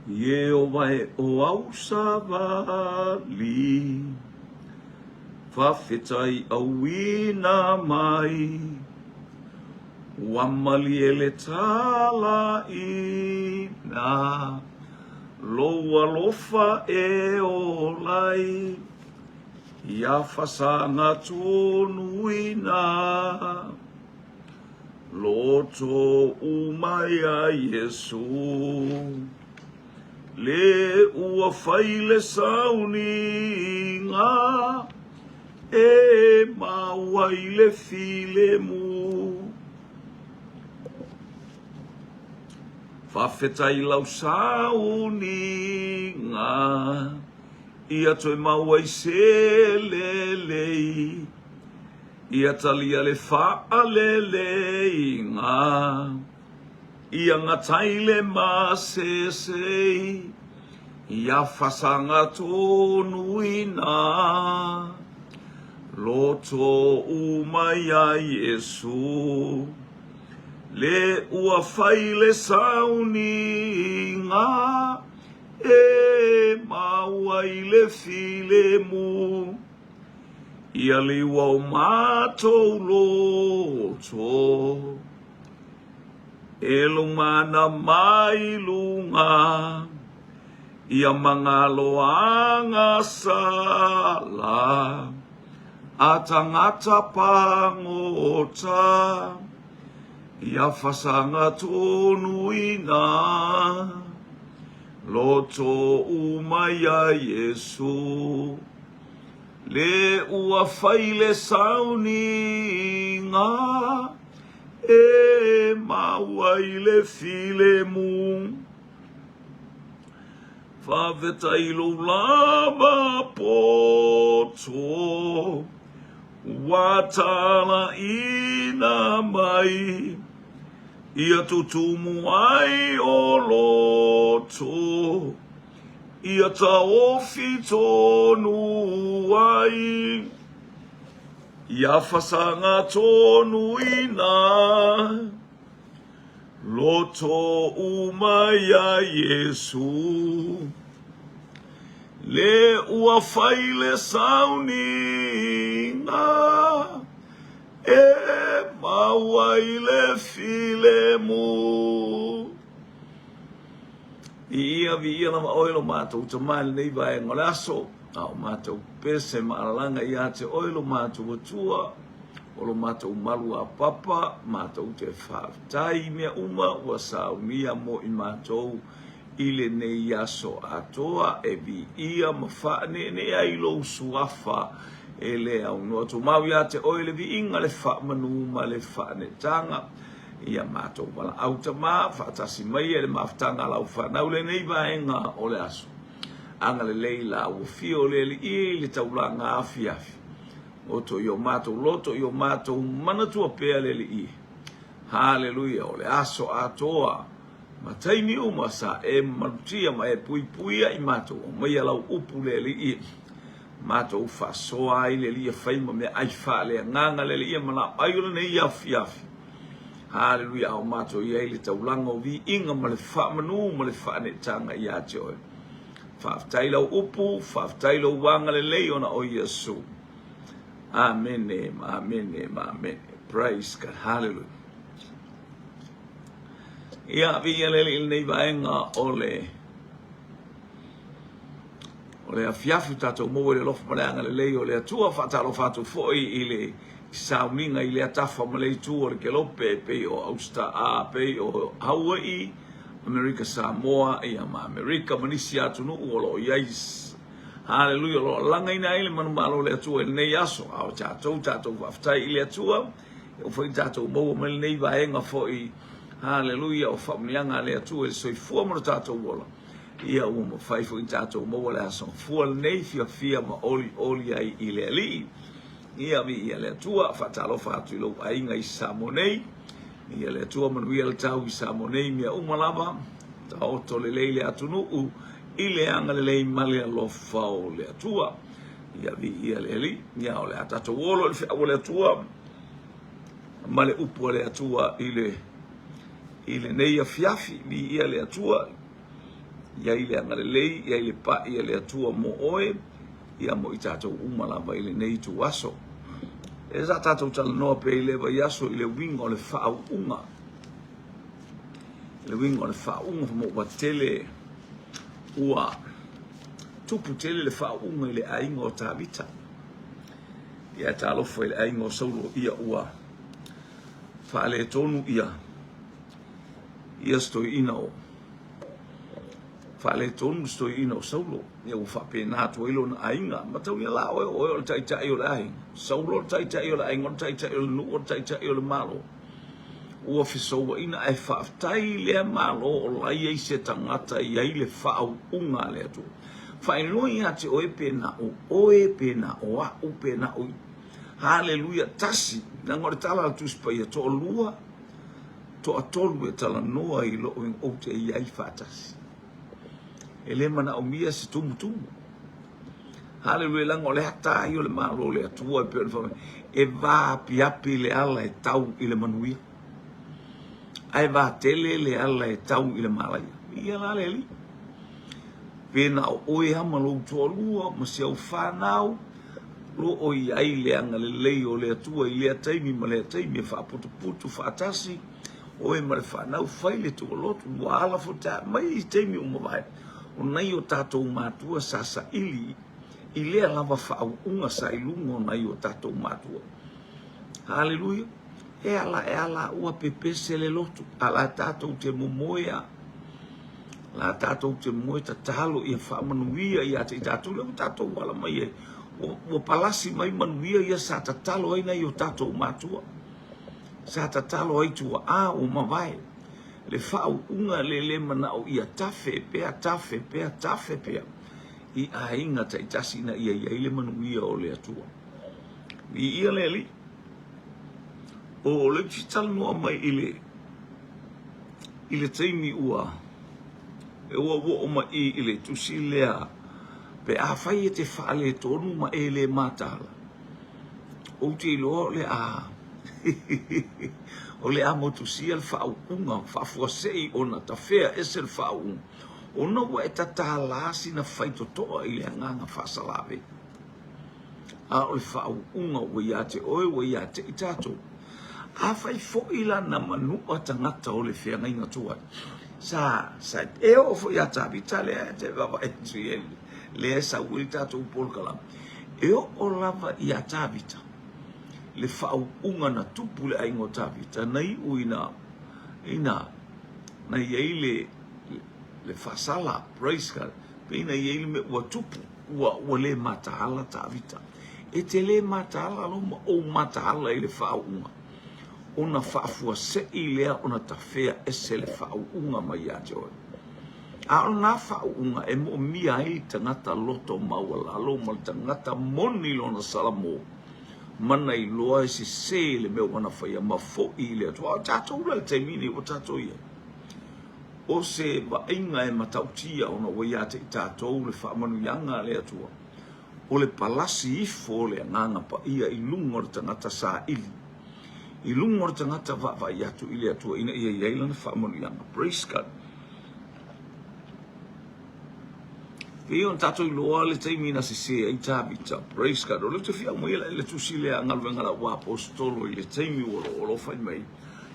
Ye o vai o au savali. Whawhetai au ina mai. Wamali ele tala ina. Loa lofa e o lai. Ia whasanga tonu ina. Loto umaya Yesu. Le ua whaile sauni ngā. E mawaile file mu. Whawhetai lau sauni ngā. Ia toi mawai se lelei. Ia talia le wha lelei ngā. Ia ngataile ma sesei. Ia whasanga tonu ina. Loto umaya Yesu. Le ua whaile sauni ngā. E mawaile file mu. Ia liwa o mātou loto. E lumana mai lunga. Ia mangaloanga sala. A tangata pangota. Ia whasanga tonu ina. Loto umaya Yesu. Le ua whaile sauni ngā. E mawaile file mu. Whawhetai lo lava poto. Watala ina mai. Ia tutumu ai o loto. Ia ta ofi tonu ai. Ia whasanga tonu ina. Loto umaya Yesu. Le ua whaile sauni ngā. E mawaile file mu. Ia via na oilo mātou ta mali nei vai ngole aso. Au mātou pese maalanga ia te oilo mātou atua. Olo mātou malu a papa. Mātou te whaatai mea uma ua saunia mo i mātou. Ile nei aso atoa e vi ia mawhaane ne ailo suafa. Ele au noa tu mau ia te oile vi inga le wha manu ma le whaane tanga. Ia mātou wala auta mā, whaatasi mai e le mawhtanga lau whanau le nei vaenga o le aso. Anga le leila ua fio le i le Taulaga Afiafi. Oto i o mātou loto i o mātou manatua pea le i. Haleluia o le aso atoa. Mataini uma sa e manutia ma e pui puia i mātou. O mai alau upu le i. Mātou whasoa ai le lia whaima mea ai wha le nganga le lia mana aiora nei afiafi. Haleluia au mātou i eile Taulaga o vi inga ma le wha manu ma le wha ne tanga i ate oe. Whaaftaila upu, whaaftaila wanga le leo na o Yesu. Amen, amen, amen. Praise God, hallelujah. Ia via le il nei vaenga ole. O le afiafi tatou mo le lofa maleanga le lei o le atua whaatalo whātou foi i le sauninga i le atafa ma le tu o le kelope pe o Austa a pe o Hawaii, Amerika Samoa i ama Amerika manisi atu nu o lo iais. Hallelujah, lo langa ina ile manu malo le atua il nei aso au tatou whaftai i le atua o foi tatou mo ma le nei vaenga foi. Hallelujah, o whamnianga le atua il soifua mo tatou wola. Ia uma fai fo tatou mo le aso fua nei fia ma oli ai i le ali. Ia mi ia le atua fatalo fatu i lo ainga i Samonei. Ia le atua manuia le tau i Samonei mia umalava. Ta oto le leile atunu u i le anga le lei male lo fao le atua. Ia vi ia le ali. Ia o le atato wolo le fia o le atua. Male upu le atua i le nei afiafi vi ia le atua. Iai le angale lei, iai le pa, ia le atua mo oe, ia mo i tātou umalava i le nei tu aso. E sa tātou tala noa pe i lewa i aso i le winga o le whaau unga. Le winga o le whaau unga mo wa tele ua tupu tele le whaau unga i le ainga o tāwita. Ia tālofa i le ainga o sauro ia ua whaale tonu ia. Ia stoi ina o Fale tonu stoi ina o saulo. Ia u whapena tu ilo na ainga. Matau ia la oe o le taitai o le ainga. Saulo le taitai o le ainga, o le taitai o le nu, o le taitai o le malo. Ua fisoua ina e whaaftai lea malo o lai ei se tangata i ai le whaau unga lea tu. Whainoi ate oe pena o a u pena o. Hallelujah tasi. Nangore tala tu spaya to lua. To atolu e tala noa i lo o te i ai whaatasi. Ele mana o mia se tumu. Hallelujah lango le hata i o le malo le atua pe e va piapi le ala e tau i le manuia. Ai va tele le ala e tau i le malai. Ia la le li. Pena o oe hama lo tualua ma se au whanau lo o i ai le anga le lei o le atua i le ataimi ma le ataimi e whaaputu whaatasi oe ma le whanau whaile tu o lotu lua ala fota mai i taimi o mawai. O nei o tātou mātua sa ili, i lea lava whaau unga sa ilunga o nei o tātou mātua. Hallelujah. E ala ua pepese le lotu. Ala tātou te momoea. La tātou te momoe ta talo i a whaamanuia i ate i tātou. Leo tātou wala mai e. O palasi mai manuia i a sa ta talo aina i o tātou mātua. Sa ta talo ai tua a o mawai. Le whau unga le mana o ia tafe pea. I a inga ta itasina ia le manuia o le atua. I ia le li. O le titala noa mai i le teimi ua. E ua o mai i le tusi lea. Pe a whai e te whaale tonu ma e le mātala. O te iloa le a. O le amotu sia le whau unga, whafuasei o na tawhea ese le whau unga. O na wa e tata lasi na whaitotoa i le anganga whasalawe. A o le whau unga wa iate oe wa iate i tātou. A whai foila na manua tangata o le whenga inga tuai. Sa e o fo iata vita lea te wawa e tui le sa uli tātou polkalam. E o lava iata vita. Le whau unga na tupu le aingo tāwita, nei uina, na iei le whasala, praise God, pēna iei me ua tupu, ua le matahala tāwita. E te le matahala loma o matahala i le whau unga. Ona whaafua se i lea ona tawhea ese le whau unga mai ate oi. A o nā whau unga e mo mia i tangata loto maua lalo, ma tangata moni lona salamo. Mana i loa e se le meo mana whaia ma fo i le atua. O tātou le te mini o tātou ia. O se wa inga e matautia o na waiate i tātou le whaamanu yanga le atua. O le palasi i fo le anganga pa ia i lungo le tangata sa ili. I lungo le tangata wa i atu i le atua ina ia i eilana whaamanu yanga. Praise God. Pei on tātou i loa le teimi na se i tāwita, praise God. O le te whia mwela le tusi lea ngalwengala wa apostolo i le teimi o lo whai mai.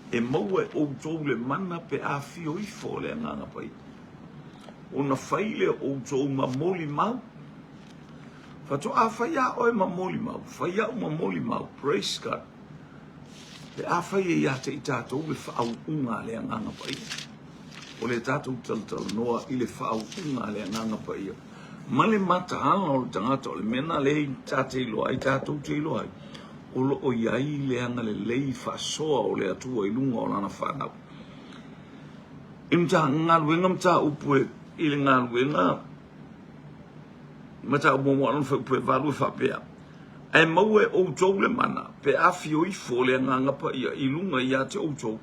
E maua e o tau le mana pe a fio i fo le nganga pai. O na whai le o tau mamoli mau. Fato a whai a oe mamoli mau, whai a o mamoli mau, praise God. Pe a whai e iate i tātou le whaau unga le nganga pai. O le tātou tal noa i le whau unga le nganga pa ia. Ma le mata ala o le tangata o le mena le tāte iloa i tātou te iloa ai. O lo o iai le anga le lei whasoa o le atua i lunga o lana whanau. I mta ngā luenga mta upue i le ngā luenga. Mta umomo anon wha upue valu e whapea. Ai maue o tau le mana pe awhio i fo le nganga pa ia i lunga i ate o tau.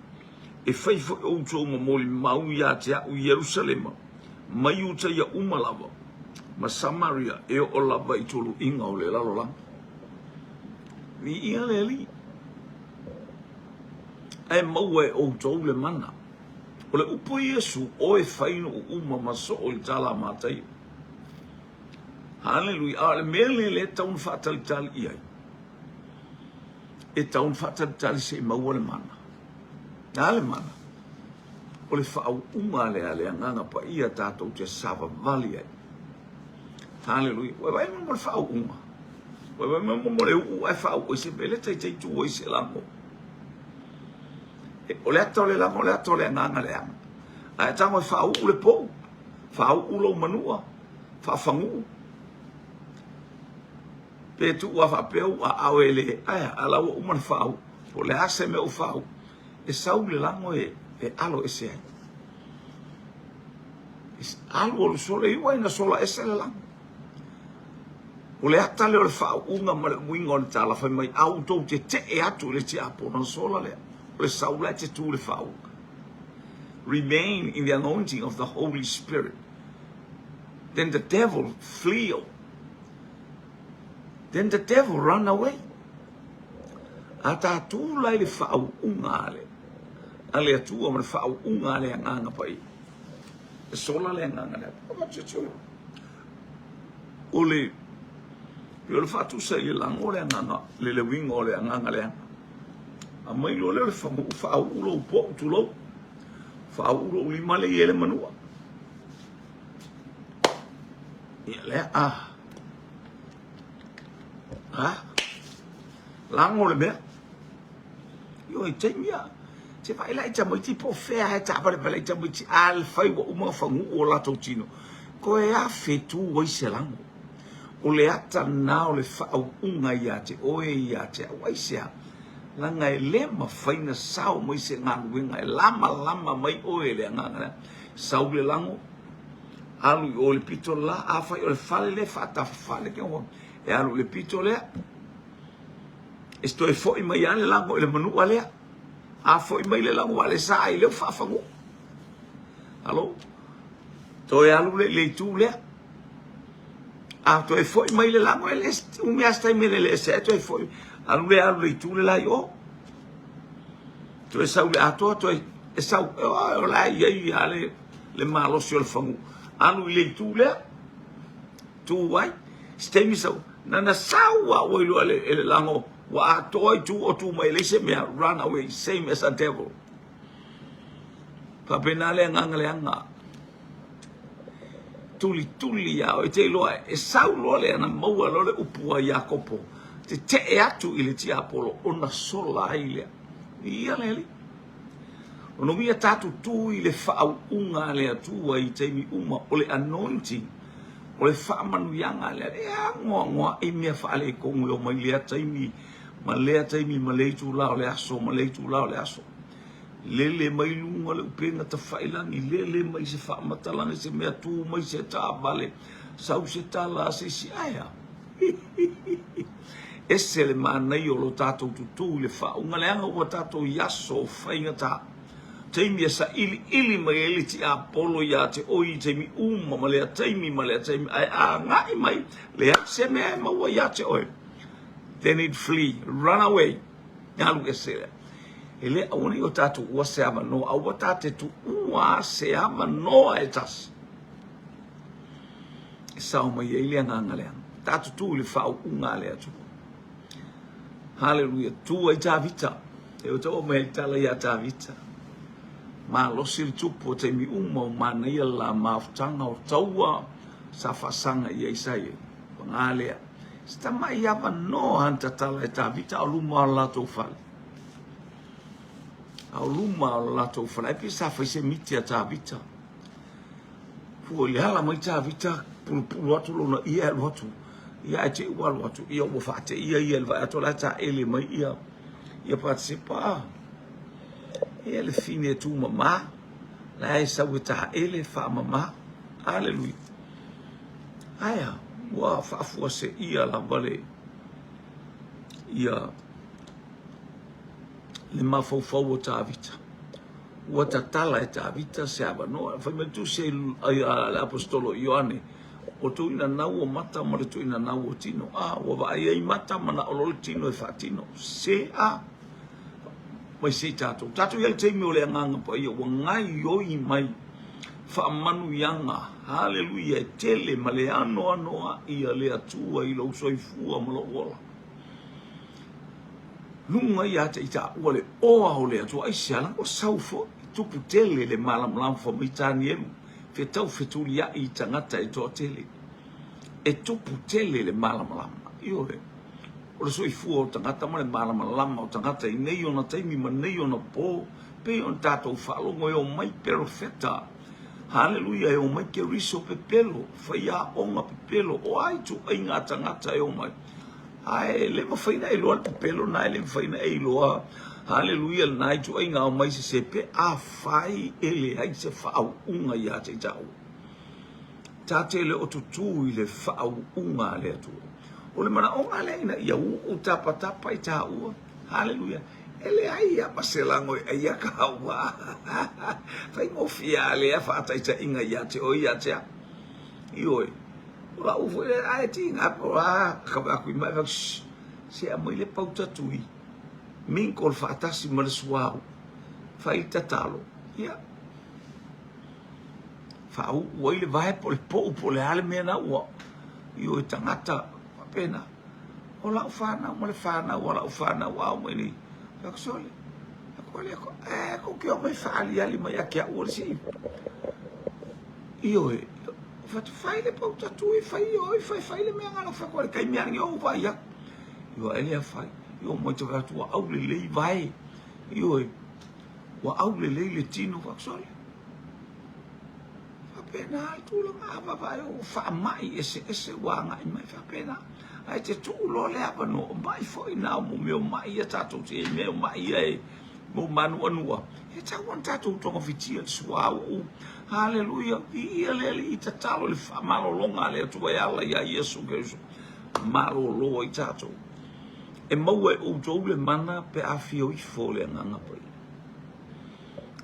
E whaifo e outou ma moli mau ia te au Yerusalema, mai uta ia umalawa, ma Samaria e o lava i tolu inga o le lalolang. Vi ia le li. E maua e outou le mana, O le upo Iesu o e whaino o uma maso o i tala mātai. Hallelujah. A le mele le taun whaatalitali iai. E taun whaatalitali se maua le mana. Nā le mana. O le whaau unga le ale anganga pa ia tātou te sava vali ai. Hallelujah. Wai wai mo le whaau unga. Wai wai mo le u ai whaau o se pele tai tai tu o se lango. O le ato le lango le ato le anganga le anga. Ai tango e whaau u le pou. Whaau u lo manua. Whaafangu. Pe tu wa whapeu a awele. Aia, ala ua umana whaau. O le ase me o whaau. E sau le lango e alo ese ai. Alo o le sola iwa ina sola ese le lango. O le ata le o le whaau unga ma le winga o le tala whai mai au tau te e atu le ti apo na sola le. O le saula te tu le whaau. Remain in the anointing of the Holy Spirit. Then the devil flee. Then the devil run away. A tātū lai le whaau unga ale. A le atua ma le whaau unga ale anganga pai. E sola le anganga le. O le whaatu sa i lango le anganga. Le winga o le anganga le. A mai lo le whaau ulo po tulo. Whaau ulo lima le i ele manua. Ia le lango le mea. Yo e taimia. Se vai lai ta mai ti po fea he ta pare pare ta mai ti al fai wa uma fangu o la tino. Ko e a fetu o se lango. O le ata na o le whaau unga ia te oe ia te awai sea. Langa e le ma faina sao mai se ngānu winga e lama mai oe le nganga. Sau le lango. Alu o le pito la a fai o le fale le fata fale ke o. E alu le pito le. Esto e foi mai ale lango le manu ale. A foi mai le lango ale sa i le fafangu. Alo. To e alu le tu le. A to e foi mai le lango ele un me hasta me le se to e foi. Alu le tu le la yo. To e sa a to e sa o la ye ale le malo si o fangu. Alu le tu le. Tu vai. Stemi sa na sawa o lo ele lango. Wa toi tu o tu mai lese me run away same as a devil. Pa penale ngangale anga. Tuli ya o te loa e saulo le na maua lo le upua Jakopo. Te e atu i le ti Apolo ona sola ile. Ia leli. Ono mia tatu tu i le whaau unga le atua i teimi uma o le anointing. O le whaamanu yanga le ngoa e mea whaale kongu o mai lea teimi. Ma lea taimi ma leitu lao le aso, ma leitu lao le aso. Lele mai lunga le upenga ta whailangi, lele mai se whaamatalangi se mea tū mai se tā vale, sau se tā la se si aia. Ese le mānei o lo tātou tutu le whaunga le anga ua tātou yaso whainga tā. Taimi asa ili mai eli ti Apolo ya te oi taimi uma ma lea taimi ai a ngai mai, lea se mea maua ya te oi. Then he'd flee, run away. Ngalu ke sele. Ele auni o tatu ua se ama no, a ua tate tu ua se ama no e tas. E sao mai e ilia nganga lea. Tatu tu le whau unga lea tu. Hallelujah. Tu ai tā vita. E o tau mai tala ia tā vita. Ma losi le tupu o te mi uma o mana ia la maafutanga o taua sa whasanga ia isai. Ngā lea. Sta mai ava no hanta tala e tā vita au luma o lato fale. Au luma o lato fale. E pisa fai se miti a tā vita. Pua i hala mai tā vita pulu atu lona ia elu atu. Ia e te ualu atu. Ia ua whaate ia elva atu la tā ele mai ia. Ia pati se pā. Ia le fine tu mama. La e sau e tā ele wha mama. Hallelujah. Aia. Wa whaafua se ia la wale. Ia. Le mawhauwhau o tā vita. Ua ta tala e tā vita se ava noa. Whai me tu se le apostolo Ioane. O tu ina nau o mata ma le tu ina nau o tino. Ua wa ai mata ma na olole tino e whaatino. Se a. mai se tatou ia te me o le nganga pa ia wa ngai o I mai fa manu yanga haleluya tele male ano anoa ia le atua I lo soifua mo lo ola lunga ia te ita ole oa o le atua ai siala o saufo tupu tele le malam fo mitani elu fe tau fetulia I tangata e to tele e tupu tele le malam io o le soifua o tangata mo le malam o tangata I nei ona taimi ma nei ona po pe on tatou whaalongo e o mai perfecta haleluya e o mai ke riso pe pelo whaia onga pe pelo o ai tu ai ngā tangata e o mai ai le ma whaina e loa pe pelo nai le whaina e loa haleluya nai tu ai ngā o mai se pe a whai e le ai se whaau unga ia te tau tate le o tutu I le whaau unga le atu o le mana onga le ina ia u tapa I ta ua haleluya ele ai a paselango ai a kaua fai mo fia le a fata ita inga ia te o ia te io ora u foi ai tinga pa ka ba ku mai se a mo le pauta tui min col fata si mal suau fai tatalo ia fa u le vai po le ale mena u io tangata pena o la ufana mo le fana o la ufana wa mo ni Aksole, ko que o mai fali ali mai aqui a ursi. Io fatto fai le pauta tu e fai le me ngalo fa ko kai mi ango vai ya. Io ele fai. Io mo te va tu au le vai. Io wa au le tino aksole. Fa pena tu lo ma vai o fa mai ese wa ngai mai fa pena. Ai te tu lo le apa no mai foi na mo meu mai tatou te meu mai e mo manu anua e ta wan tatou to fitia suau haleluya I le I tatalo le fa malo longa le tu e ala ia Yesu Cristo malo lo I tatou e mau e o to le mana pe afio I fole nganga pai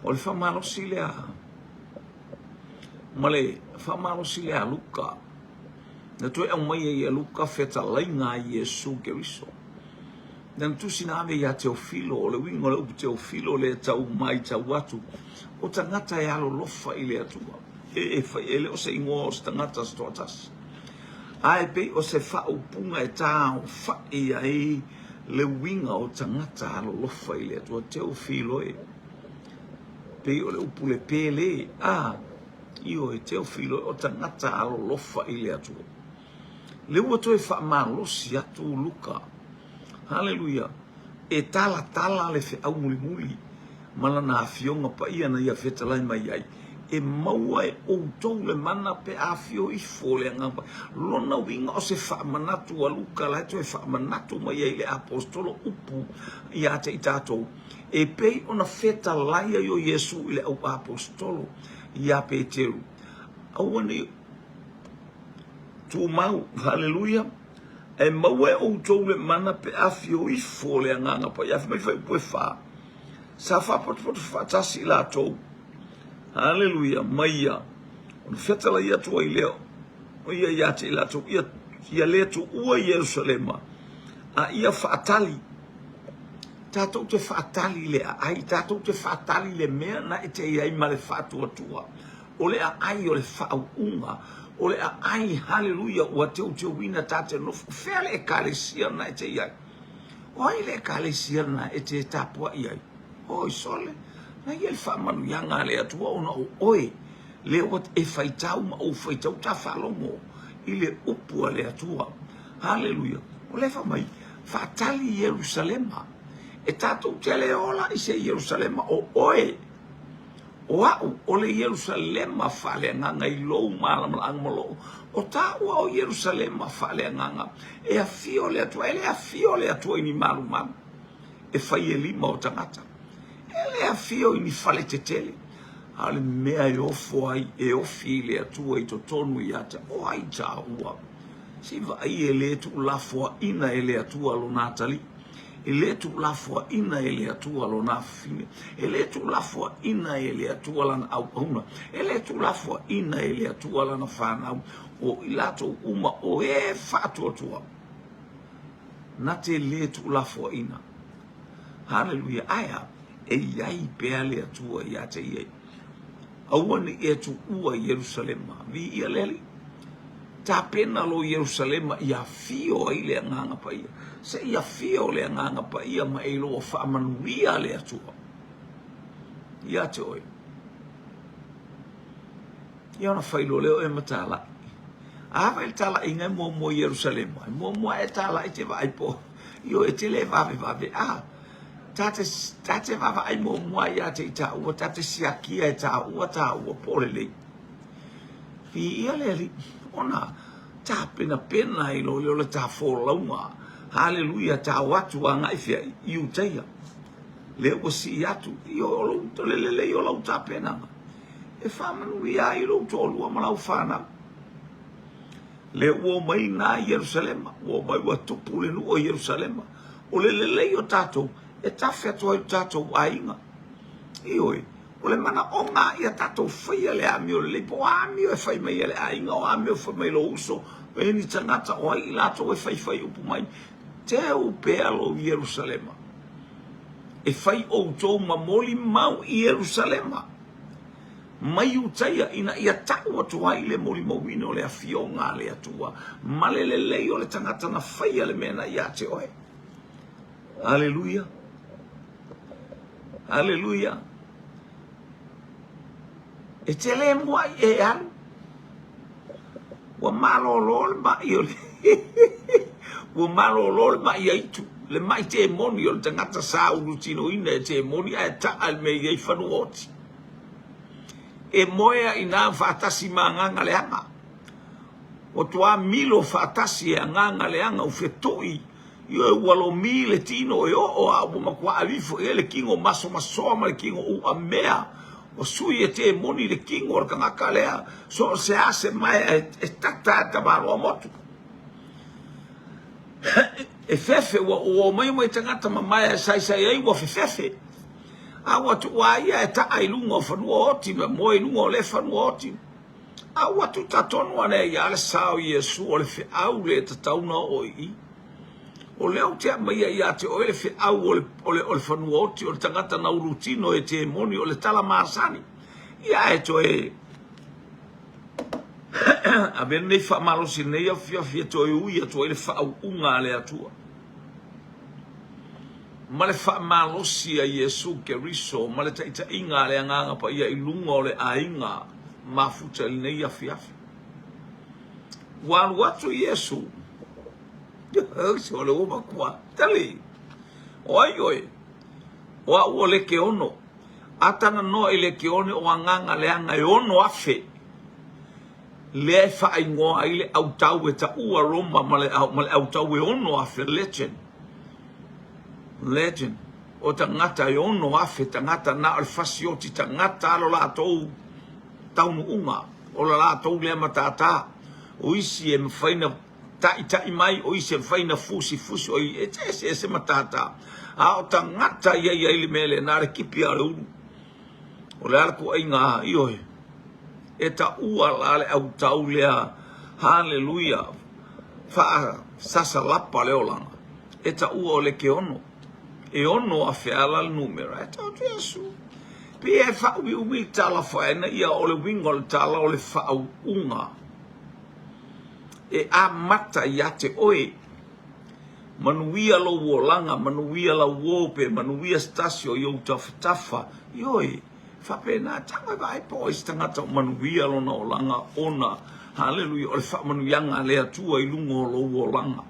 o le fa malo silea male fa malo silea Luka na tu e mai e Luka feta lainga Yesu Cristo dan tu sinave ia Teofilo o le wingo le Teofilo le tau mai tau atu o tangata e alo lofa I le atua e fai ele o se ingoa o se tangata stotas ai pe o se fa upunga e tā o fa I ai le winga o tangata alo lofa I le atua Teofilo e pe o le upu le pele io e Teofilo o tangata alo lofa I le atua le ua toe fa malosi atu Luka haleluya e tala le fe au muli malana afionga pa ia na ia fetalai mai ai e maua e outou le mana pe afio I fole ngapa lona winga o se fa manatu a Luka la toe fa manatu mai ai le apostolo upu ia te itatou e pei ona fetalai yo Yesu I le au apostolo ia Peteru au ni tu mau haleluya e mau e outou le mana pe afio I fole nganga pa ia mai fai pue fa sa fa pot fa tasi la tou haleluya maia on fetala ia tu I leo o ia te la tou ia le tu ua Yerusalema a ia fatali tatou te fatali le ai tatou te fatali le mea na e te ai male fatua tua o le ai o le faunga o le ai haleluya ua teu wina tate no fele e kalesia na e te iai o ai le kalesia na e te tapua iai o sole na ia le whamanu yanga le atua ona o oe le wat e whaitau ma o whaitau ta whalongo I le upua le atua haleluya o le whamai whatali Yerusalema e tatou te le ola I se Yerusalema o oe o au o le Yerusalema fale nganga I lou malam angmolo o ta o Yerusalema fale nganga e a fio le atua ele a fio le atua ni malu e fai e lima o tangata ele a fio ni fale tetele ale mea e ofo ai e ofi le atua I totonu I ata o ai ta ua si vai e le tu lafo ina ele atua lo natali ele tu lafo ina ele atua lo na fine ele tu lafo ina ele atua la au uma ele tu lafo ina ele atua la na fana o ilato uma o e fatu tua na te le tu lafo ina haleluya aya e iai pea le atua ia te iai. Awane e tu ua Yerusalema, vi ia leli. Ta pena lo Yerusalema ia fio ai le nganga pa ia. Se ia fio le nganga pa ia ma e lo whaamanuia le atua. Ia te oi. Ia ona whailo leo e matala. Awa e tala inga mo Yerusalema. Mo e tala e te vai po. Io e te le vave. Tate vava ai mo ia te ita ua. Tate siakia e ta ua pole lei. Fi ia leli. Ona ta pena i lo le ta folaunga. Hallelujah ta watu anga ifia iu teia. Le o si atu. Io lo le o lo ta pena. E whamanu ia i lo tolua malau whanau. Le ua mai na Yerusalema. Ua mai ua tupu le nu o Yerusalema. O le o tatou. E tawhia toa i tatou ainga. Ioi. O le mana o ngā ia tatou whaia le amio le po amio e whai mai le ainga o amio whai mai lo uso. E ni tangata o ai lato e whai upu mai. Te upea lo Yerusalema. E whai o tō mamoli mau i Yerusalema. Mai utaia ina ia tau atua i le moli mawino le afionga le atua. Male le leo le tangata na whaia le mena ia te oe. Hallelujah. Hallelujah. E te le mua e alu. Wa malo lol ma i ole. Wa malo lol ma i aitu. Le mai te moni o le tangata sa urutino ina e te moni a e ta al me i whanu oti. E moea i nā whātasi mā nganga leanga. O tua milo whātasi e nganga leanga u whetoi. I e walo mi le tino e o a u makua alifo e le kingo maso ma le kingo u a mea. O sui e te moni le kingo o kangaka lea. So se ase mai e tata maro a motu. E fefe o mai tangata ma mai e sai ai wa fefe. Awa tu waia e ta ai lunga o whanua oti, me moe lunga o le whanua oti. Awa tu tatonu ane ia le sao Iesu o le whi au le tatauna o i. O leo te amaia ia te o le whi au o le whanua oti, o le tangata na urutino e te moni o le tala maasani. Ia e to e. A ben nei wha malosi nei a Afiafi e to e uia to e le wha au unga le atua. Ma le wha malosi a Iesu ke riso, ma le taita inga le anganga pa ia ilunga o le ainga mafuta li nei Afiafi. Walu atu Iesu. Se o le oma kua. Tali. Oi. Wa ua le ke ono. Atana no i le ke one o anganga le anga e ono afe. Le e wha ingoa i le autau e ta ua Roma ma le autau e ono afe legend o tangata e ono afe tangata na alfasioti tangata alo la tou taunu unga o la tou le matata o isi e mwhaina tai mai o isi e mwhaina fusi o i e se matata a o tangata ia ili mele na re kipi a unu o le alako ai ngā ioe e ta ua la le au tau lea hallelujah wha sasa lapa leolanga e ta ua o le ke ono e ono a feala le numera e tau Iesu pe e wha ui tala whaena ia o le wingo le tala o le wha unga e a mata ia te oe manuia lo uolanga manuia la uope manuia stasio i au tafa ioe fa pena tanga vai po istangata manuia lo na olanga ona hallelujah o le wha manuianga le atua i lungo lo uolanga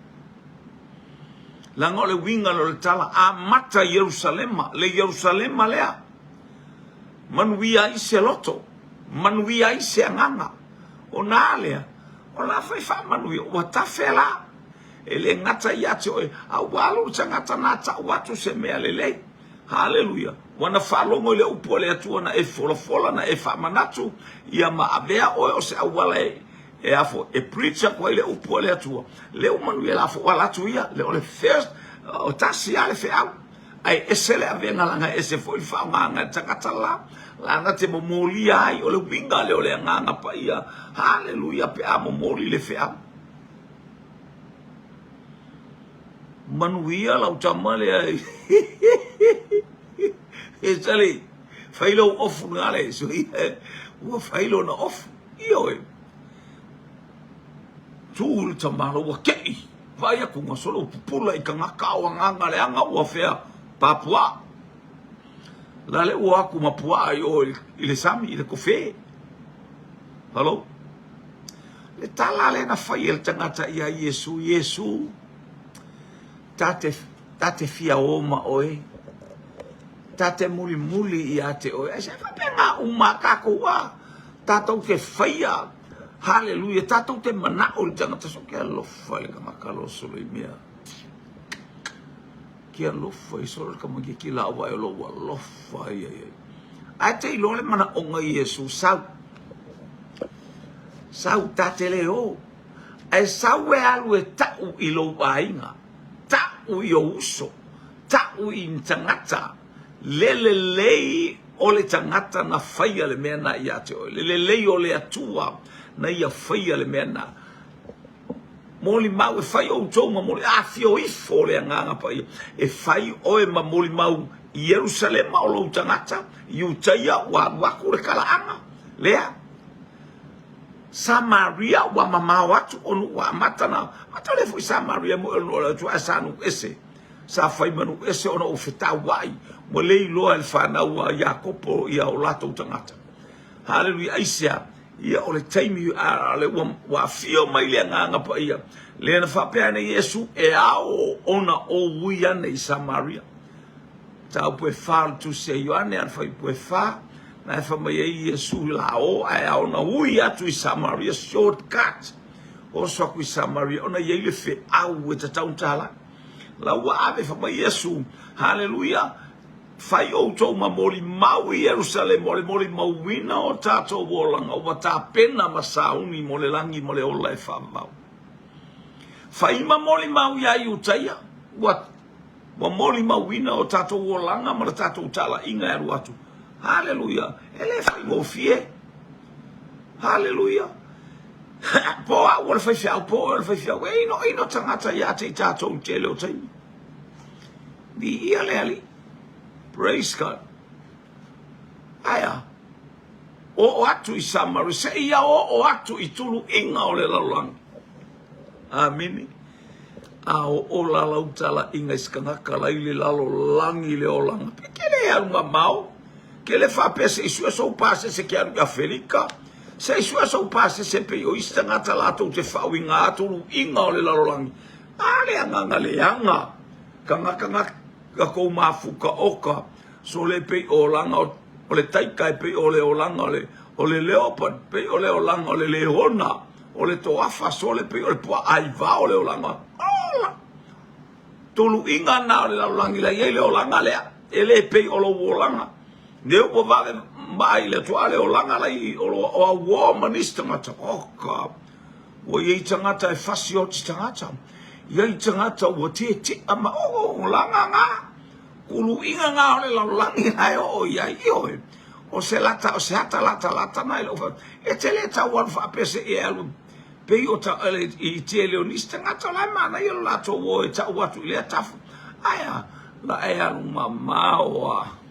langa o le winga lo le tala a mata Yerusalema lea manuia i se loto manuia i se anganga o nā lea o la fai wha manuia o tafela e le ngata i ate oe a walo tangata nā ta watu se mea lelei hallelujah wana whalongo le upo le atua na e fola na e whamanatu ia ma avea oe o se awala e afo e preacher kwa ile upo le atua le umanu la afo wala atu ia le ole first o tasi ale fe au ai esele avea ngalanga ese fo il whaanga tangata la na te momoli ai o le winga le ole nganga pa ia hallelujah pe a momoli le fe au manuia la utamale ai E tali, whailo ofu ngale, so ua whailo na ofu, io e. Tūru ta maro wa kei, vai aku ngā solo pupula I ka ngaka o nganga le anga ua whea Papua. Lale ua aku mapua I o I le sami, I le kofe. Hello? Le tala le na whai el tangata ia Yesu, Yesu, tate fia oma oe, tate muli muli I ate oe, se whapenga umakako wa, tatou te whaia, hallelujah, tatou te manao le tangata so kia lofa le kamakalo solo I mea. Kia lofa I solo kamaki ki la awa e loa lofa ia ia. Ai te ilo le mana onga Yesu, sau tate leo, ai sau e alu e tau I lo wainga, tau I o uso, tau I tangata, lei o le tangata na whaia le mea na I ate oe, lei o le atua na ia whaia le mea na. Moli mau e whai o tonga, moli afio ifo le anganga pa ia, e whai oe ma moli mau I Jerusalem o lo tangata, I utaia wa waku le kalaanga, lea. Samaria wa mamau atu onu wa matana matale foi Samaria mo ono la tu asanu ese sa fai manu ese ono o feta wai mo lei lo el fana wa Jacopo ia o lato tangata hallelujah aisia ia o le taimi ale wa fio mai le nganga pa ia le na fa pe na Yesu e ao ona o wuia nei Samaria ta po fa tu se Ioane al fai po fa na fa mai Yesu la o ai ona ui atu I Samaria shortcut o so ku Samaria ona ye le fe au e tauntala la wa ave fa mai Yesu hallelujah fai o to ma moli mau I Jerusalem moli mau wina o tato wolanga o ta pena masauni mole langi mole ola e fa mau fai ma moli mau ya Utaya what wa moli mau wina o tato wolanga ma tato tala inga eru atu. Hallelujah. Ele fai mo fie. Hallelujah. Po a wala fai fiau, po wala fai fiau. E ino tangata ia te tātou te leo taimi. Di ia leali. Praise God. Aya. O atu I Samaria. Se ia o atu I tulu inga o le lalang. Amini. A o lalau tala inga iskangaka la ili lalo langi le o langa. Pekele alunga mau. Que le fa pese I sua so passe se que a Felica se sua so passe se pe o istangata la to te fa winga atu inga o le larolangi ale anga le anga kanga ka ko mafuka oka so le pe o langa o le taika pe o le olanga o le leopard pe o le olanga o le leona o le toafa so le pe o le po ai va o le olanga tolu inga na o le larolangi la ye le olanga le ele pe o lo olanga Neu po vale mai le toale o langa lai o a wo manista ngata oka. O ye tangata e fasi o tangata. Ye tangata o te ama o langa nga. Kulu inga nga o le langi ai o ia io. O se lata o se hata lata mai lo fa. E te le ta wan fa pese e alu. Pe o ta ele I te leonista ngata lai mana I la to wo e ta watu le tafu. Aya la e alu mamawa.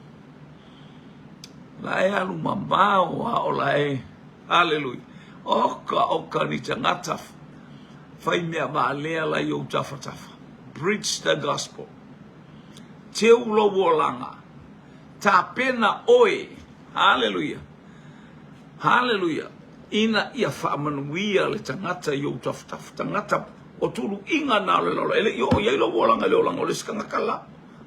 La e alu mamawa o la e. Hallelujah. Oka ni tangata. Fai mea maalea la iau tafa. Preach the gospel. Te ulo wolanga. Ta pena oe. Hallelujah. Hallelujah. Ina ia whaamanuia le tangata iau tafa. Tangata o tulu inga na le lolo. Ele iau lo wolanga le olanga o le skangakala.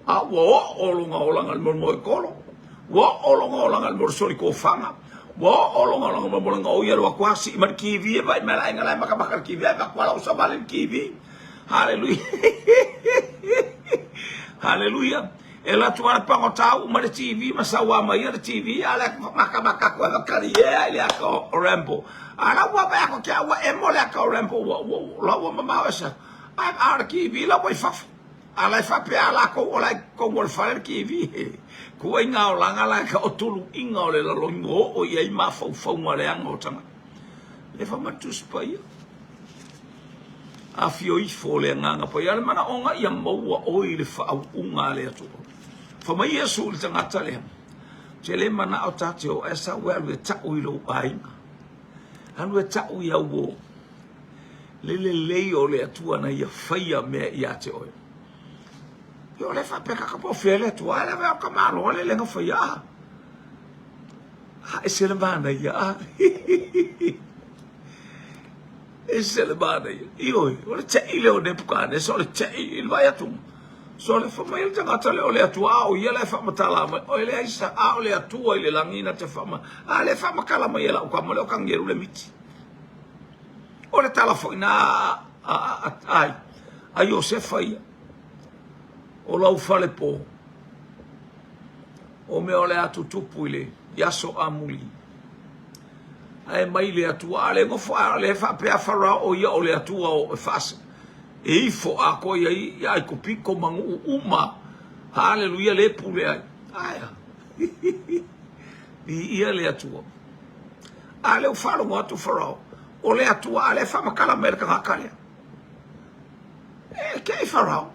A wa o longa olanga le moe kolo. Wa olonga al morsori ko fanga wa olonga mo o yero kwasi man kivi vai mala ngala maka kivi va kwala o sabalen kivi hallelujah hallelujah ela tuana pango tau ma TV masawa ma yer TV ala maka ko kali ele ko rambo ala wa ba ko ka wa emole ka rambo wa mama esa ai ar kivi la wa fa ala fa pe ala ko ola ko wol fa kivi ko inga o langa la ka o tulu inga o le lalongo o ia I mafau ma le anga o tanga. Le fa matus pa ia. A fio I fo le nganga pa ia le mana onga ia maua o I le fa au unga le atu. Fama Yesu le tangata le. Te le mana o tate o esa wea lue tau I lo ainga. Anu e tau I au o. Lele lei o le atua na ia whaia mea I ate oi. Yo le fa peka ka po fele atua, le vea ka malo, le lenga whaia. Ha e se le mana ia. E se le mana ia. Ioi, o le te I leo ne pukane, so le te I vai atu. So le whama il tangata leo le atua, au ia le whama talama, o le aisa, au le atua I le langina te whama, a le whama kalama ia la ukama leo kangeru le miti. O le tala foi na ai a Josefa ia o lau fale po o me ole atu tupu ile yaso amuli ai mai le atua le ngo fa le fa pe afara o ia o le atua o fase e ifo a ko ia ai ko piko mangu uma haleluia le pule ai aya ia le atua ale o falo mo atu farao o le atua ale fa makala merka ngakale e ke farao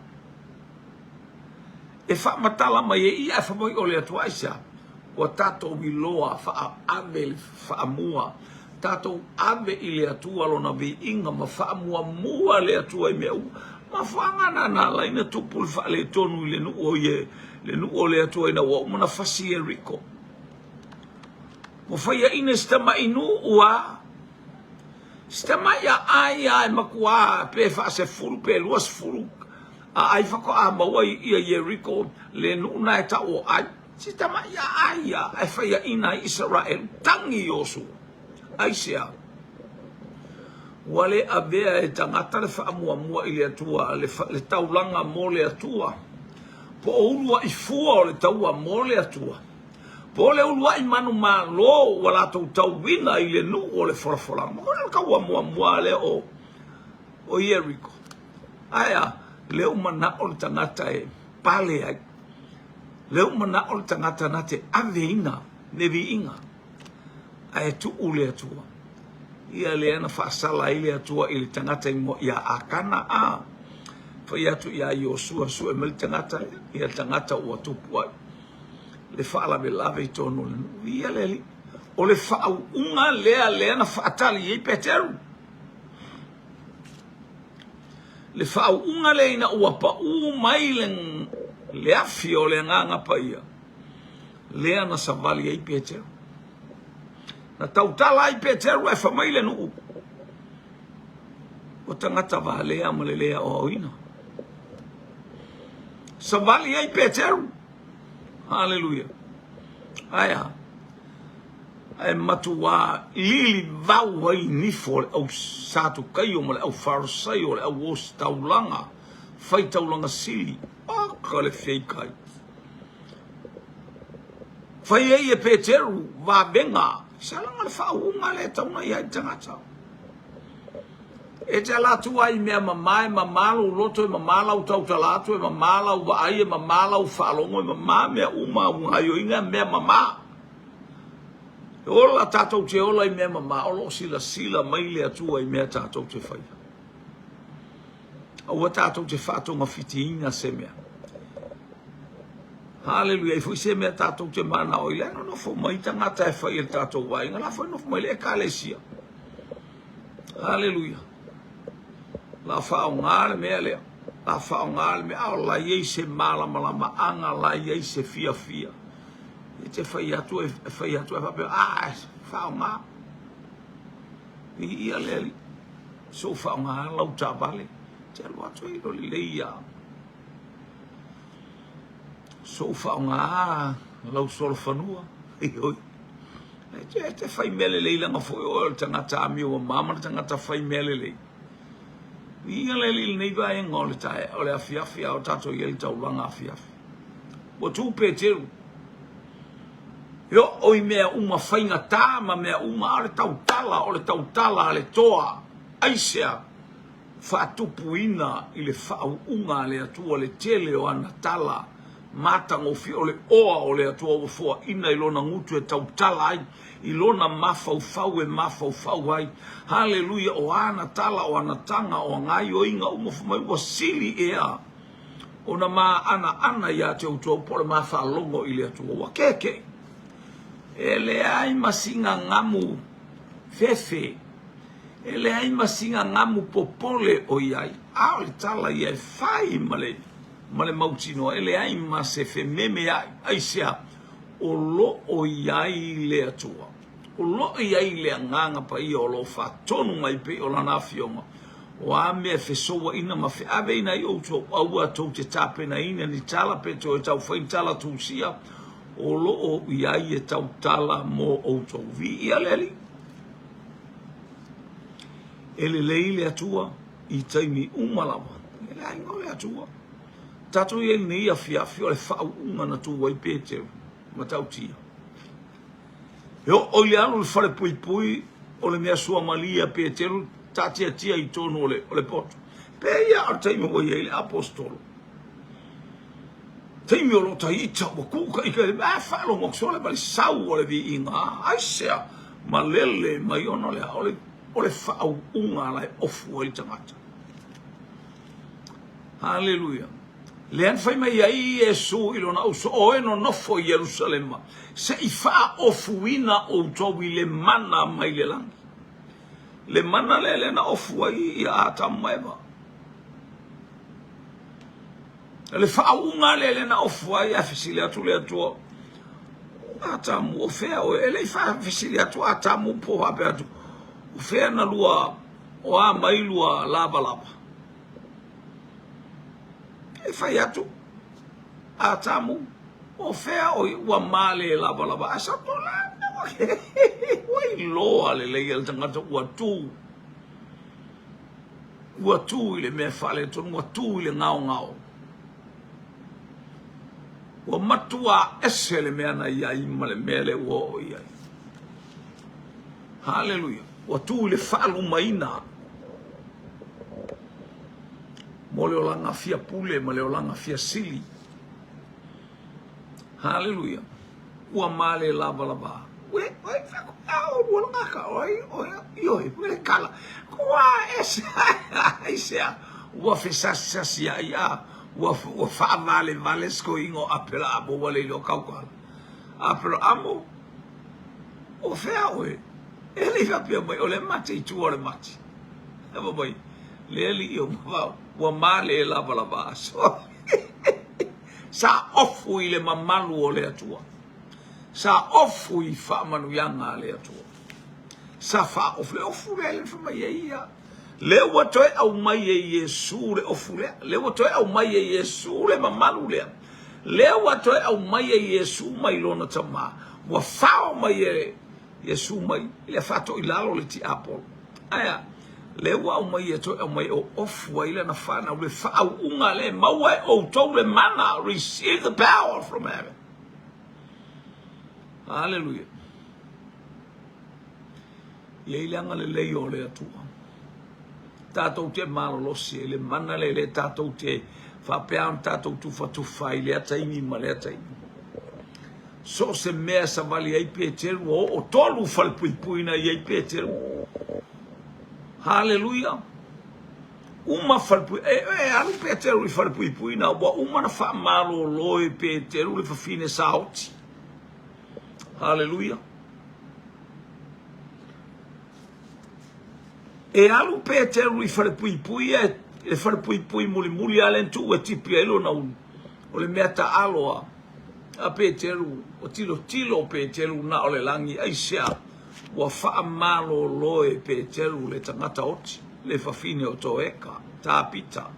e fa matala mai ia fa moi o le atua isa o tato miloa fa ave fa mua tato ave I le atua lo na vi inga ma fa mua le atua I meu ma fa ngana na la ina tupu fa le tonu le nu o ye le nu o le atua ina wa una fasi e rico mo fa ia ina stama inu ua Stama ia ai makua pe fa se fulu pe luas fulu ai fa ko a maua ia Jericho le nuna e ta o ai stama ia ai fa ia ina Israel tangi Yosu ai sia wale abea e tangata le fa mua I le atua le taulanga mo le atua po ulua I fua o le taua mo le atua po le ulua I manu malo wala tau wina I le nu o le forafola mo le kaua mua le o Jericho aya le umana o le tangata e pale ai le umana o le tangata na te aveina ne vi inga ai tu ule atua ia le ana fasala I le atua I le tangata mo ia akana a fa ia tu ia Yosua su e mel tangata ia tangata o tupu ai le fala be lave tono ia le o le fa unga le na fatali I Peteru le fa unga le ina ua pa u mai le afi o le nganga pa ia le ana savali I Peteru na tautala I Peteru e fa mai le nu o tangata va le ama le o ina savali I Peteru Hallelujah. Aya. Ai matua lili vau ai nifo au satu kai o male au farsai o au os taulanga. Fai taulanga sili. Ah, kale fei kai. Fai e Peteru va benga. Salanga le faunga le tauna ia tangata. E te alatu ai mea mamai, mamalo, loto e mamala u tau talatu e mamala u waai e mamala u whalongo e mamā mea uma u hayo inga mea mamā. E ola tātou te ola I mea mamā, olo sila mai le atua I mea tātou te whai. Aua tātou te whātonga whiti inga se mea. Hallelujah, I fui se mea tātou te mana o ile, no fo mai tangata e whai e tātou wai, ngā la fai no fo mai le e kālesia. Hallelujah. La fa ngale me le la fa ngale me au la ye se mala anga la ye se fia e te fai atu e fa pe fa nga I le so fa nga la uta vale te lo atu I lo le ia so fa nga la so fanua oi te fai mele le la fo o tangata mi o mama tangata fai mele le Ia le li nei vai ngole tai o le afiafi o tato I le Taulaga Afiafi. O tu Peteru. Yo o I mea uma whainga tā ma mea uma o le tautala le toa. Aisea whaatupuina I le whaunga le atua le tele o ana tala. Matango fi o le oa o le atua o fua ina I lona ngutu e tautala ai. I lona mafau e mafau ai. Hallelujah o ana tala o ana tanga o ngai o inga umofumai o sili ea. ona ma ana ia te uto pole ma fa longo ile tu wa keke ele ai masinga ngamu fefe ele ai masinga ngamu popole o iai a le tala ia fai male mautino ele ai ma se fe meme ai sia o lo o iai le atua o lo iai le nganga pa i o lo fa tonu mai pe o lana fionga wa me fe so ina ma fe ave ina i o to au to te tape na ina ni tala pe to tau fa tala tu sia o lo o iai e tau tala mo o to vi ia leli ele leile atua i taimi umalawa ele ai ngole atua tatu ye ni afiafi o le fa unga na tu wai pete matau tia yo o le anu le fale pui o le mea sua malia pete tatia tia i tono o le poto pe ia o taimi o ye le apostolo taimi o lo taita o kuka i ka le falo moksole bali sau o le vi inga ai sea malele mai ono le o le fa unga la ofu o le tamata hallelujah Lean fai mai ai Yesu ilona uso o eno nofo Jerusalema se ifa ofuina o towi le mana mai le langi le mana le na ofu ai ia tamaiva le fa unga le na ofu ai afisilia tu le tu atamu ofea o ele fa afisilia tu atamu po aberto ofea na lua o a mai lua lava e fai atu atamu o fea o wa male lava asa to la wai lo ale le el tangata wa tu ile me fale to wa tu ile ngao wa matua esele me ana ia imale mele wo ia hallelujah wa tu ile falu maina mole o langa fia pule, mole o langa fia sili. Hallelujah. Ua male lava. We, fako, ua ngaka, oi, we kala. Kua esa, ua fesasia ia, ua fa vale sko ingo apela abo wale lo kaukala. Apela amo, o fea oe, ele fa pia mai, o le mate i tu o le mate. Eba mai, le eli i o mawau. Wa male lava so sa ofu ile mamalu o le atua sa ofu I fa manu yanga le atua sa fa ofu le fa mai ia le wato au mai Yesu le ofu le wato au mai Yesu le mamalu le wato au mai Yesu mai lona tama wa fa mai Yesu mai le fato ilalo le ti apple aya le wa o mai to o mai o ofu ile na fa na le fa unga le maua o to le mana receive the power from heaven hallelujah ye ile anga le o le atua tato te malo lo si le mana le tato te fa pean tato tu fa tu fa ile ataimi maleta so se me sa vali ai peter o tolu fa pui na ye peter hallelujah uma falpu alu peteru falpu na wa uma na fa malo loi peteru le fa fine sauti hallelujah alu peteru falpu e falpu muli alentu e tipi elo na o le meta aloa a peteru o tilo peteru na ole langi aisia wa fa malo loe peteru le tangata oti le fafine o toeka ta pita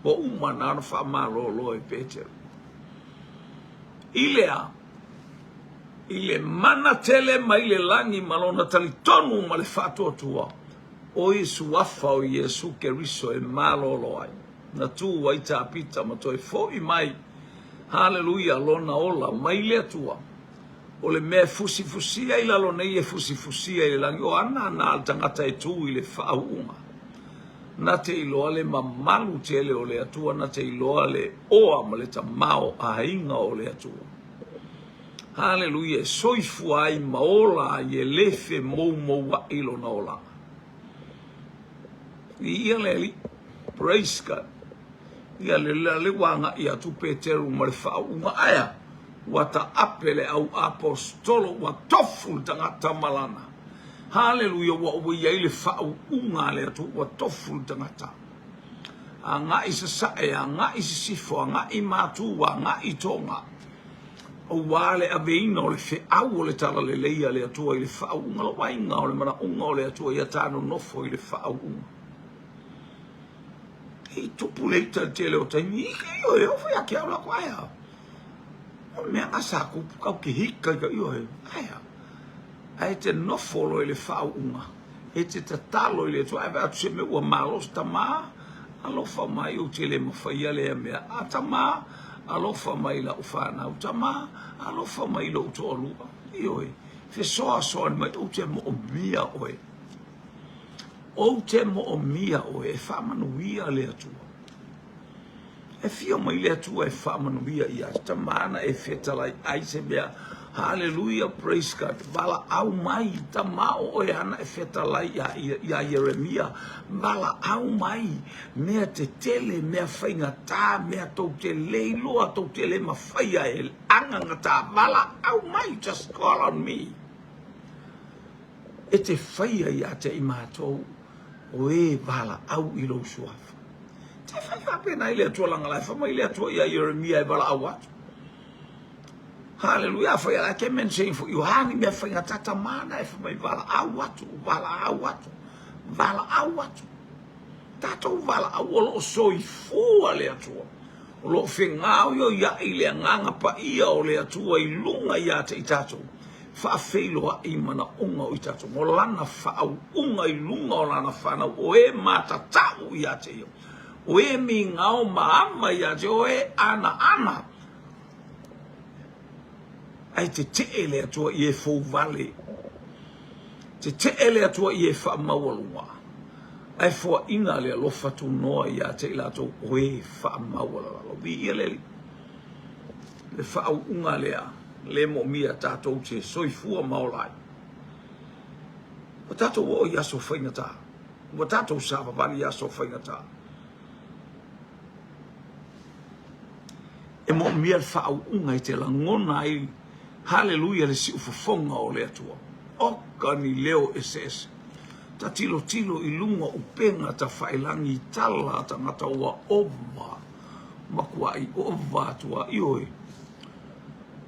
bo umana fa malo loe peteru ile mana tele mai le langi malona talitonu ma le fatu tua o Yesu wafa o Yesu Keriso e malo loai na tu wa ita pita ma toi fo I mai hallelujah lona ola mai le tua o le me fusifusia I lalo nei e fusifusia I langi o ana na tangata e tu I le whaunga. Na te iloa le mamalu te ele o le atua, na te iloa le oa ma le tamao a inga o le atua. Hallelujah, soifu ai maola ye lefe mou wa ilo na ola. Ia leli, praise God. ia le wanga ia tu Peteru ma le whaunga aia wa ta apele au apostolo wa tofu tangata malana. Hallelujah wa ua ia le whaunga le atu wa tofu tangata. A ngā isa sae, a ngā isa sifo, a ngā i mātua, a ngā i tonga. O wale a veina o le fe au o le tala le leia le atua i le whaunga lo wainga o le mana unga o le atua i atano nofo i le whaunga. Hei tupu leita te leo taimi, ike io e ofu ia ke au la kwa ea. O mea ngasa kau ki hika ka io e, aia. Ai te nofo lo i le whaunga. E te tatalo i le atua, e atu se me ua malos ta maa. Alofa mai o te le mawhaia le mea atama, alofa mai la ufana utama, alofa mai lo utoalua. Ioi, fe soa soa ni mai o te mo o mia oe. O te mo o mia oe, e whamanuia le atua. E fio mai le atua e whamanuia ia, tamana e whetalai aise mea. Hallelujah, praise God. Bala au mai tamao o e ana e whetalai ia Jeremia. Bala au mai mea te tele, mea whaingata, mea tau te leiloa, tau te le mawhaia e angangata. Bala au mai, just call on me. E te whaia ia te imatou o e bala au i lo suafa. Te whaia pena i lea tua langalai, whama i lea tua ia Jeremia e bala au atu. Hallelujah, for I came and saying for you, honey, me for tata mana, if my vala awatu, vala awatu. Tato vala awolo so I fu ale atua. Lo fengao yo ya ile nganga pa ia ole atua I lunga ya te itato. Fa felo a imana unga o itato. Molana fa au unga I lunga o lana fana o e mata tau ya te yo. O e mi ngao maama ya te o e ana. Ai te ele atua I e fau vale. Te ele atua I e wha mawalunga. Ai fua inga le alofa tu noa I a te ilato oe wha mawalunga. Vi ia le wha au unga lea. Le mo mia tātou te soifua maolai. Wa tātou o iaso whaingata. Wa tātou sāpa vali iaso whaingata. E mo mia wha au unga I te langona I Hallelujah le si ufafonga o le atua. Oka ni leo SS. Ta tilo I lunga upenga ta whailangi I tala ta ngata ua ova. Makua I ova atua ioi.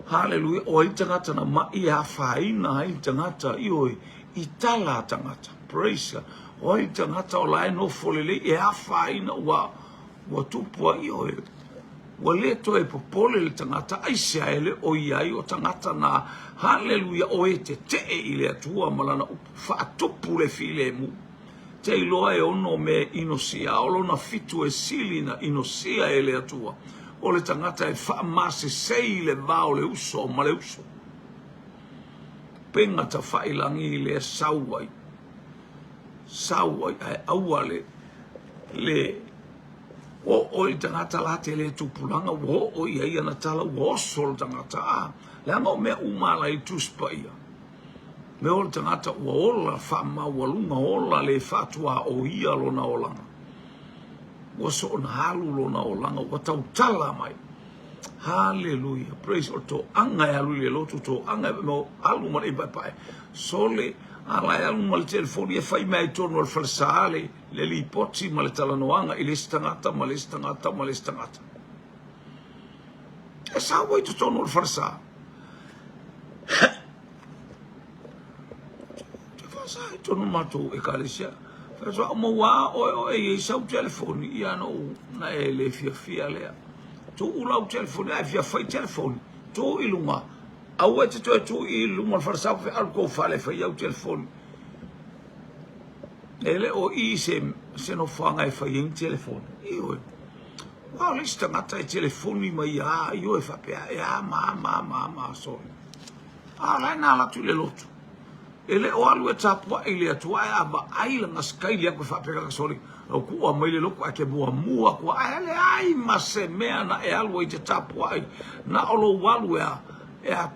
Hallelujah. O I tangata na mai a whaina I tangata ioi. I tala tangata. Praise God. O I tangata o lai no folele e a whaina ua tupua ioi. Wa leto e popole le tangata aisea ele o iai o tangata na hallelujah o e te I le atua malana whaatupu le file mu. Te iloa e ono me inosia, o lona fitu e sili na inosia e le atua. O le tangata e whaamase sei le vao le uso ma le uso. Penga ta whailangi le sauai. Sauai ai awale le o I tangata la te le tupulanga o I ai ana tala o sol tangata a le anga o mea umala I tuspa ia me o le tangata o ola wha walunga ola le whatua o ia lona olanga o so on halu lona olanga o tau tala mai hallelujah praise o to anga e alu le lotu to anga e mo alu ma I pai so le ala e alu ma le telefoni e whai mea I tono al falsaale le li poti ma le talanoanga I le stangata ma le stangata ma le stangata. E sa wai to tono al falsaale. Te fasa I tono mato e kalesia. Fasa o maua o e sau telefoni I ano na e le fia lea. Tu ula o telefoni ai fia whai telefoni. Tu ilunga. Au e te toi tu ilunga al falsaale fe alko fale whai au telefoni. Ele o I se no whanga e whai in telefoni. Ioi. Wao le stangata e telefoni mai a ioi whapea. E a ma sorry. A lai nā latu le lotu. Ele o alu e tapua I le atua e aba ailanga skai lia koe whapea ka sorry. O kua mai le loko a ke mua kua. Ele ai ma se mea na e alu I te tapua ai. Na olo walu e a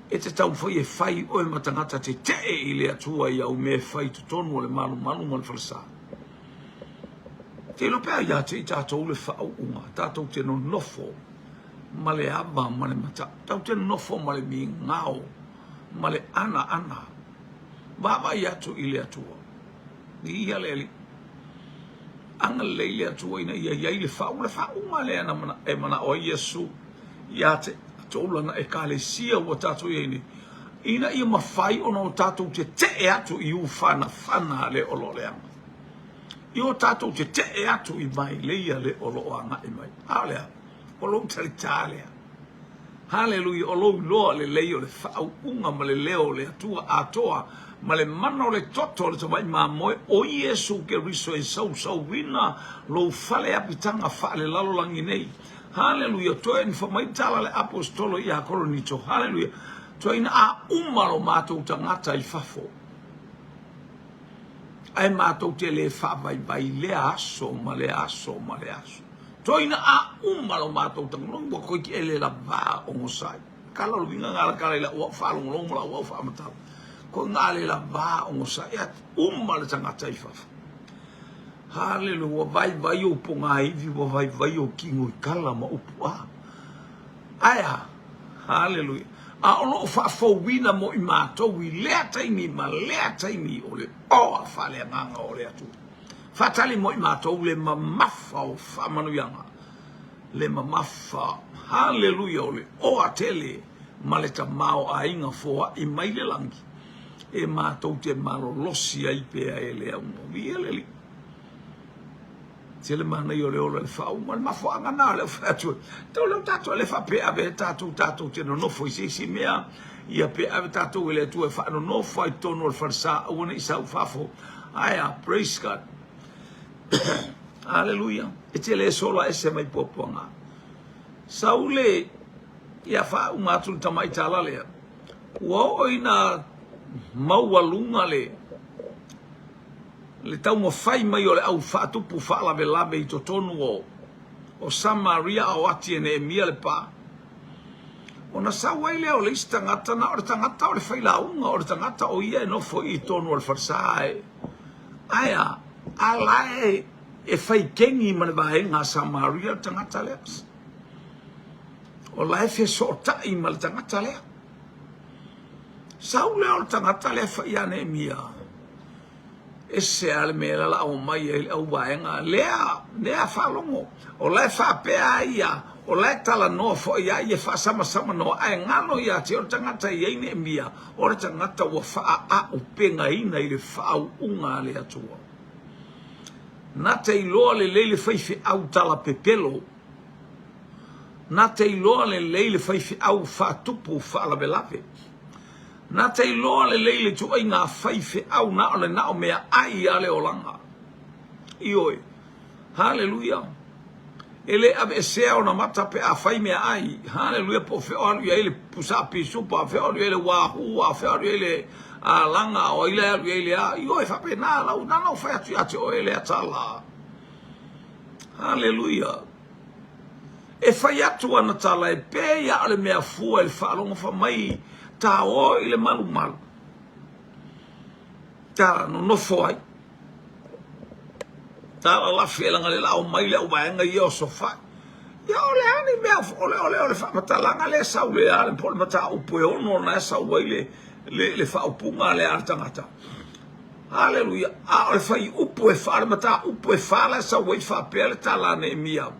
e te tau whai e whai o e matangata te I le atua I au me whai tu tonu o le malu ma le whalasa. te lo pea ia te tātou le whaunga, tātou te no nofo, ma le aba, ma le mata, tātou te no nofo ma le mi ngao, ma le ana, baba ia tu i le atua, ni ia le li, anga le le atua ina ia le whaunga le ana mana, e mana o Iesu, ia te tōlana e ka le sia ua tātou ieni, ina ia mawhai ono tātou te e atu i u whana le olo le anga. Io tātou te e atu i mai leia le olo o anga i mai. Halea, olo taritālea. Hallelujah, olo loa le leio le whaunga ma le leo le atua atoa, ma le mana o le toto le tawai ma moe o Iesu ke riso e sau wina lo fale apitanga whaale lalo langi nei. Hallelujah, toi ni whamai tala le apostolo i a koronito. Hallelujah, toi na a umaro mātou tangata i whafo. Ai mātou te le whawai le aso, ma le aso. Toi na a umaro mātou tangata, nongo koi ki ele la vā o ngosai. Kala lo vinga ngala kala ila ua whalongolongo la ua whamatau. Ko ngale la vā o ngosai, at umaro tangata i whafo. Hallelujah, vai o ponga ivi, vai o kingo i kala ma upu a. Aya, hallelujah. A ono whafo wina mo i mātou i lea taimi o le oa whale nganga o le atu. Whatali mo i mātou le mamafa o whamanuianga. Le mamafa, hallelujah, o le oa tele ma le ta mao a inga foa i maile langi. E mātou te malo losi ai pea e lea ungo. Vieleli. Se le mana yo le ola le fa uma ma fo anga na le fa tu to le tato le fa pe ave tato te no fo si mea ia pe ave tato le tu fa no fo I tono le farsa una isa fafo aya praise God hallelujah e te le sola ese mai poponga saule ia fa uma tu tamai tala le wo ina maualunga le tau mo fai mai o le au whaatupu whaalawe I to tonu o Samaria o ati ene e mia le pā. O na sawa I leo le isi tangata na o le tangata o le whailaunga o le tangata o ia e nofo I tonu o le wharsae. Aia, alae e whai kengi mane vahenga Samaria le tangata lea. O lae whe sotai ma le tangata lea. Sau leo le tangata lea whai ane e mia. Ese ale me la o mai e au vaenga lea falongo o lai fa pea ia o lai tala no fo ia e fa sama no ai ngano ia te o tangata ia ne mia o le tangata o fa a o penga ina I le fa unga le atua na te iloa le faifi au tala pepelo na te iloa le faifi au fa tupu fa la belave na te iloa le leile tu ai ngā whaife au na ole na o mea ai ale o langa. Ioi. Hallelujah. Ele ave e sea o na mata pe a whai mea ai. Hallelujah. Po wheo alu ia ele pusa pisupa. Wheo alu ele wahua. Wheo alu ele langa o ile alu ele a. Ioi whape nā lau. Nana o whai atu ate o ele atala. Hallelujah. E whai atu ana tala e pe ia ale mea fua ele whaalonga whamai. Ta o ile malu. Ta no foi. Ta la fela ngale la o mai le o baenga I o sofa. Ya ole ani me ole fa matalanga le sa ole ale pol mata o po no na sa le fa o punga le artangata. Hallelujah. A ole fa I upo e fa mata upo e fa la sa o fa pele tala ne mia.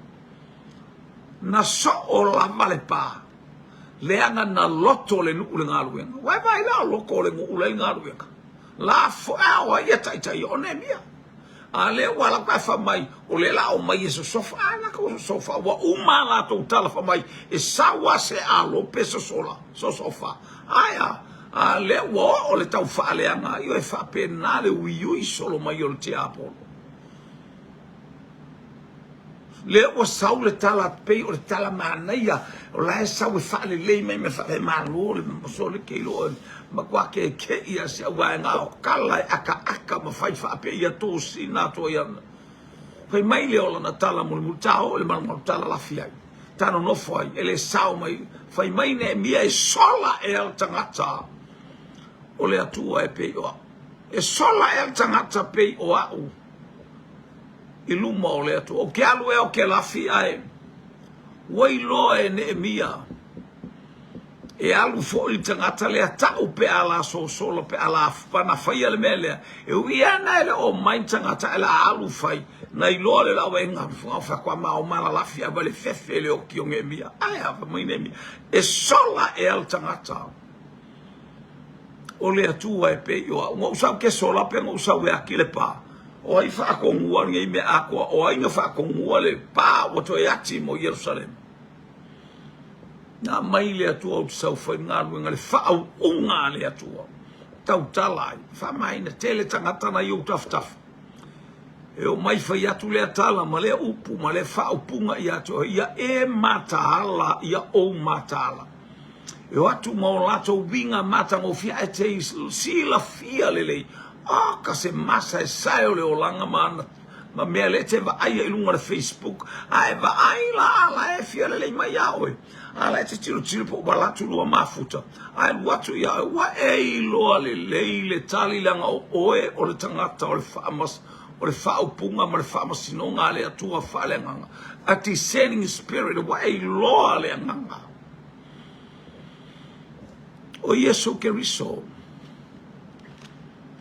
Na so o la male pa. Leanga na loto le nuku le ngaruenga. Wai vai la loko le nuku le ngaruenga. La fo awa ia tai o ne mia. A le wala kwa fa mai. O le la o mai e so sofa. Ana ko sofa. Wa uma la to tala fa mai. E sawa se alo peso sola. So sofa. Aya. A le wa o le tau fa leanga. Io e fa penale ui solo mai o le te apolo. Le o sau le tala pe o le tala manaia o la sau fa le mai me fa malo le so le ke lo ma kwa ke ia se wa nga o kala aka ma fa pe ia to sina to ia foi mai le o na tala mo tao le mal tala la fia tano no foi ele sau mai foi mai ne mia e sola e al tangata o le atua e pe o e sola e al tangata pe o au iluma o le atu o ke alu e o ke lafi ai wai loa e Neemia e alu fo i tangata le atau pe ala so solo pe ala pana fai le mele e uia na ele o mai tangata ala alu fai na iloa le lawa enga fa kwa ma o mala lafi a vale fefe le o ki o Neemia ai ava mai Neemia e sola e al tangata o le atua e pe yo o sa ke sola pe o sa we akile pa o ai fa ko ngua ngai me akwa o ai no fa ko ngua le pa o to yati mo Jerusalem na mai le atua o sa fa ngaru ngale fa o unga le atua tau talai fa mai na tele tangata na yo taf e o mai fa yatu le tala ma le upu ma le fa upunga ia to ia e matala ia o matala e atu mo lato winga mata mo fia e te sila fia lele ka se masa e sai le olanga mana ma me le te va ai lunga Facebook ai va ai la e fia lele mai yawe ala te tiro po balatu lua mafuta ai watu ya wa e lo le tali langa o le tangata o le famas o le whaupunga ma le whamasinonga le atua whalenganga. A descending spirit wa e loa le anganga. O Yesu Keriso.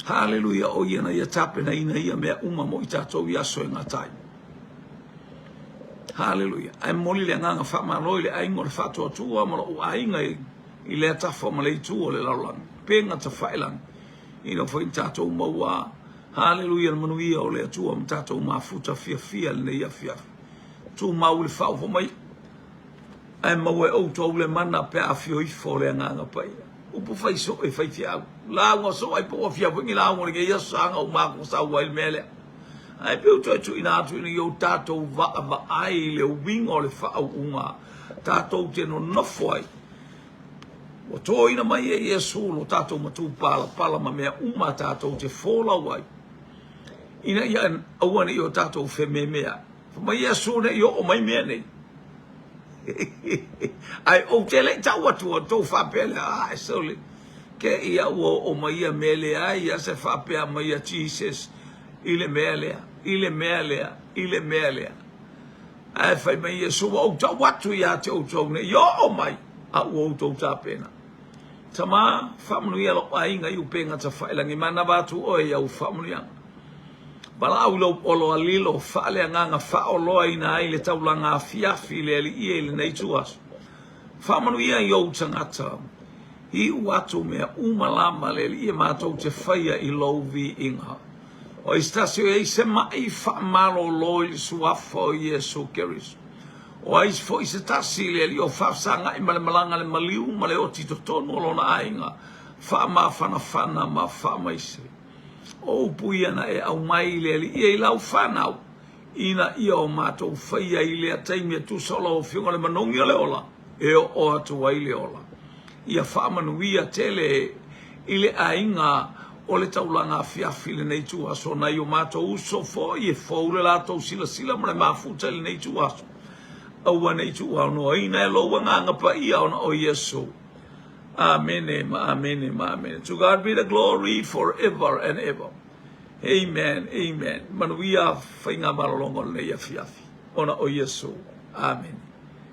Hallelujah. O iana ia tape na ina ia mea uma mo i tatou iaso e ngatai. Hallelujah. Ai moli le anganga whamaroi le aingo le whatua tua ma o ainga i le atafa ma le itua le laulang. Penga ta whailang. Ina fo i tatou maua. Hallelujah, manuia o le atua mtato mafuta fia le ia afiafi. Tu mau le fau fo mai. Ai mau e outo le mana pe afio i fo le nganga pai. Upu fai so e fai fiau. La ngo so ai po afia po ngi la ngo le ia sanga o ma ko sa wa il mele. Ai pe uto tu ina atu ni yo tato va ai le wingo le fau unga. Tato te no foi. O to ina mai e Yesu lo tato matu pala ma mea uma tato te fola wai. Ina ia awane yo tato fe mea. Ma Yesu ne yo o mai mea nei. Ai o te le tau atu o tau whapele ai soli. Ke ia o mai a mele ai ia se whapea mai a Jesus. Ile mea lea. Ai whai mai Yesu o tau atu ia te o tau ne. Yo o mai a o tau tapena. Tama whamanuia lo ainga i upenga ta whailangi mana batu oi au whamanuia. Bala au lo olo alilo whaale anganga whaoloa ina ai le Taulaga Afiafi le ali ie le nei tuasu. Whamanuia i au tangata. I uatu mea umalama le ali ie mātou te whaia i louvi inga. O istasio e se mai whamaro loi suafo o Yesu Keriso. O ais fo i se tasi le li o whafsanga i male malanga le maliu ma le o tito tono o lona ainga wha whana ma whamaise. O puiana e au mai le li i lau whanau ina ia o mātou whaia i le ataimia tu solo o whiunga le manongi o le ola e o atu wai le ola. Ia whamanuia tele i le ainga o le Taulaga Afiafi le nei tu aso na i o mātou uso fo i e fo le lātou sila ma le mafuta le nei tu aso. Awane tu no ina lo wanga pa ia ona o Yesu. Amen. To God be the glory forever and ever. Amen. Manuia fainga malolongo le Afiafi. Ona o Yesu. Amen.